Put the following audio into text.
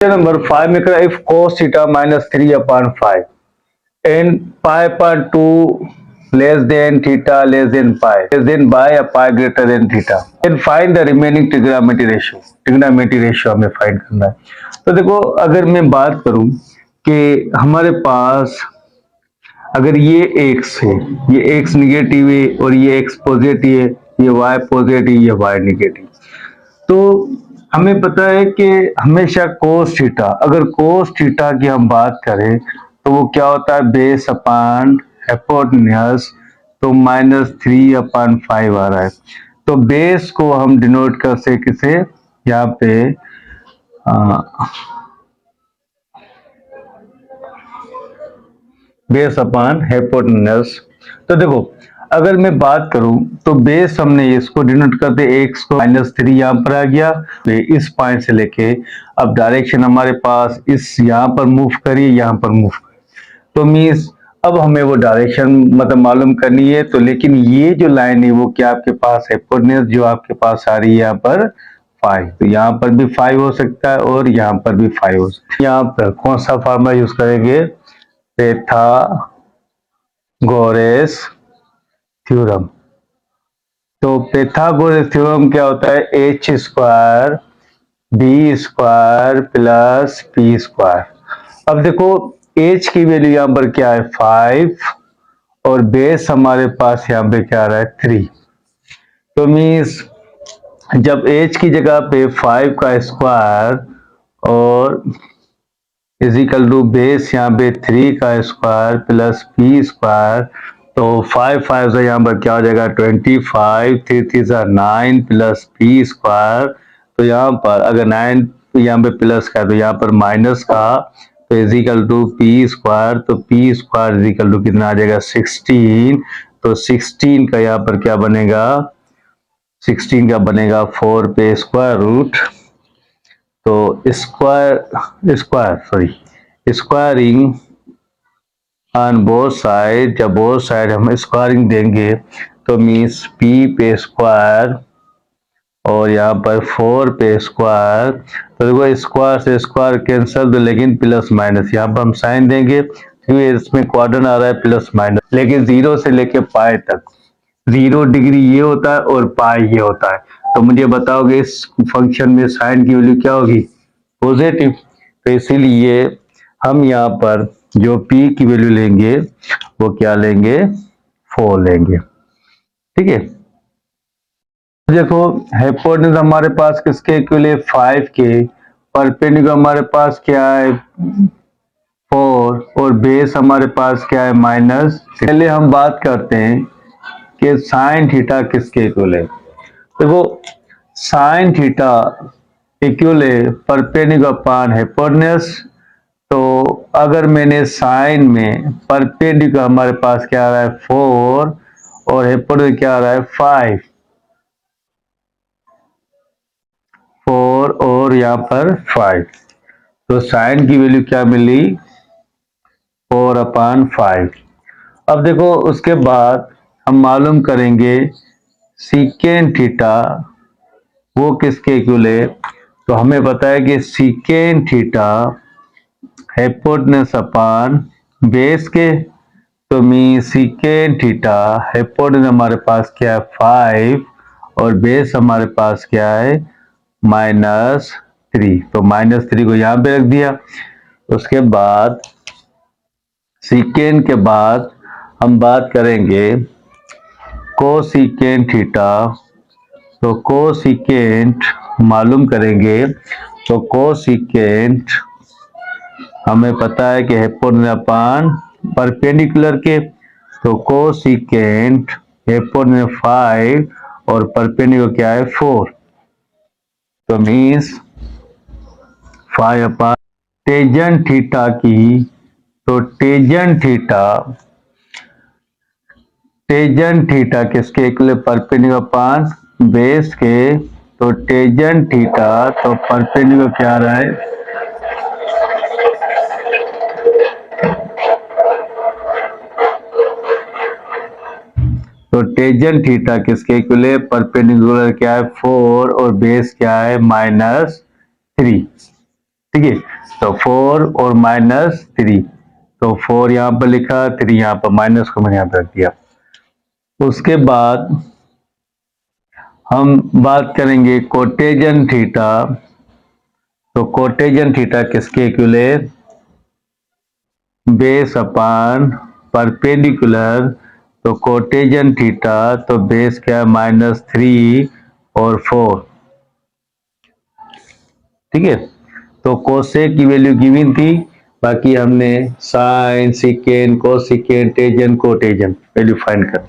Number 5 में करा if cos theta minus 3/5 and pi upon 2 less than theta less than pi less than by a pi greater than theta, then find the remaining trigonometry ratio. trigonometry ratio हमें find करना है। तो देखो अगर मैं बात करूं कि हमारे पास अगर ये x है, ये x निगेटिव है और ये x पॉजिटिव है, ये y पॉजिटिव, ये y निगेटिव, तो हमें पता है कि हमेशा कोस थीटा, अगर कोस थीटा की हम बात करें तो वो क्या होता है, बेस अपान हाइपोटेन्यूज, तो -3/5 आ रहा है। तो बेस को हम डिनोट कर से किसे, यहाँ पे बेस अपान हाइपोटेन्यूज। तो देखो अगर मैं बात करूं तो बेस हमने इसको डिनोट करते x को -3 यहाँ पर आ गया, तो इस पॉइंट से लेके अब डायरेक्शन हमारे पास इस यहाँ पर मूव करिए, यहाँ पर मूव करिए, तो मीन्स अब हमें वो डायरेक्शन मतलब मालूम करनी है। तो लेकिन ये जो लाइन है वो क्या आपके पास हाइपोटेन्यूज जो आपके पास आ रही है यहाँ पर 5, तो यहाँ पर भी 5 हो सकता है और यहाँ पर भी 5 हो सकता है। यहाँ पर कौन सा फार्मूला यूज करेंगे, पैथागोरस थ्योरम। तो पैथागोरस थ्योरम क्या होता है, h square B square plus P square. अब देखो h की वैल्यू यहाँ पर क्या है 5 और बेस हमारे पास यहाँ पे क्या आ रहा है 3, तो मीन्स जब h की जगह पे 5 का स्क्वायर और इजिकल टू बेस यहाँ पे 3 का स्क्वायर प्लस पी स्क्वायर, तो 5 से यहाँ पर क्या हो जाएगा 25, 3 9 प्लस पी स्क्वायर, तो यहाँ पर अगर 9 यहाँ पे प्लस का तो यहाँ पर माइनस का, तो इजिकल टू पी स्क्वायर, तो पी स्क्वायर इजिकल टू कितना आ जाएगा 16, तो 16 का यहाँ पर क्या बनेगा, 16 का बनेगा 4 पे स्क्वायर रूट, तो स्क्वायरिंग ऑन बोथ साइड, जब बोथ साइड हम स्क्वायरिंग देंगे तो मीन्स p पे स्क्वायर और यहाँ पर 4 पे स्क्वायर, तो देखो स्क्वायर से स्क्वायर कैंसल, तो लेकिन प्लस माइनस यहाँ पर हम साइन देंगे क्योंकि इसमें क्वाड्रेंट आ रहा है प्लस माइनस, लेकिन 0 से लेके पाई तक 0 डिग्री ये होता है और पाई ये होता है। तो मुझे बताओगे इस फंक्शन में साइन की वैल्यू क्या होगी, पॉजिटिव, तो इसीलिए हम यहाँ पर जो p की वैल्यू लेंगे वो क्या लेंगे 4 लेंगे, ठीक है। देखो हाइपोटेन्यूज हमारे पास किसके इक्वल है 5 के, परपेंडिकुलर हमारे पास क्या है 4 और बेस हमारे पास क्या है -। पहले हम बात करते हैं कि साइन थीटा किसके इक्वल है। देखो साइन थीटा इक्वल है परपेंडिकुलर अपान हाइपोटेन्यूज, तो अगर मैंने साइन में परपेंडिकुलर हमारे पास क्या आ रहा है 4 और हाइपोटेन्यूज क्या आ रहा है 4 और यहाँ पर 5, तो साइन की वैल्यू क्या मिली 4/5। अब देखो उसके बाद हम मालूम करेंगे सीकेंट थीटा वो किसके इक्वल है, तो हमें पता है कि सीकेंट थीटा हाइपोटेन्यूज अपान बेस के, तो मी सीकेंट थीटा हाइपोटेन्यूज हमारे पास क्या है 5 और बेस हमारे पास क्या है -3, तो -3 को यहाँ पे रख दिया। उसके बाद सीकेंट के बाद हम बात करेंगे कोसीकेंट थीटा, तो कोसीकेंट मालूम करेंगे, तो कोसीकेंट हमें पता है कि हाइपोटेन्यूज अपान परपेंडिकुलर के, तो कोसीकेंट हाइपोटेन्यूज 5 और परपेंडिकुलर क्या है 4, तो मीन्स 5 टेंजेंट थीटा की, तो टेंजेंट थीटा किसके इक्वल परपेंडिकुलर अपान बेस के, तो टेंजेंट थीटा तो परपेंडिकुलर क्या आ रहा है तो टेंजेंट थीटा किसके इक्वल है परपेंडिकुलर क्या है 4 और बेस क्या है -3, ठीक है। तो 4 और -3, तो 4 यहाँ पर लिखा, 3 यहाँ पर, माइनस को मैंने यहाँ पर रख दिया। उसके बाद हम बात करेंगे कोटेजन थीटा। तो कोटेजन थीटा किसके इक्वल है? Base upon perpendicular. तो कोटेजन थीटा, तो बेस क्या, -3 और 4, ठीक है। तो कोसेक की वैल्यू गिवन थी, बाकी हमने sine, secant, cosecant, tangent, cotangent value find कर।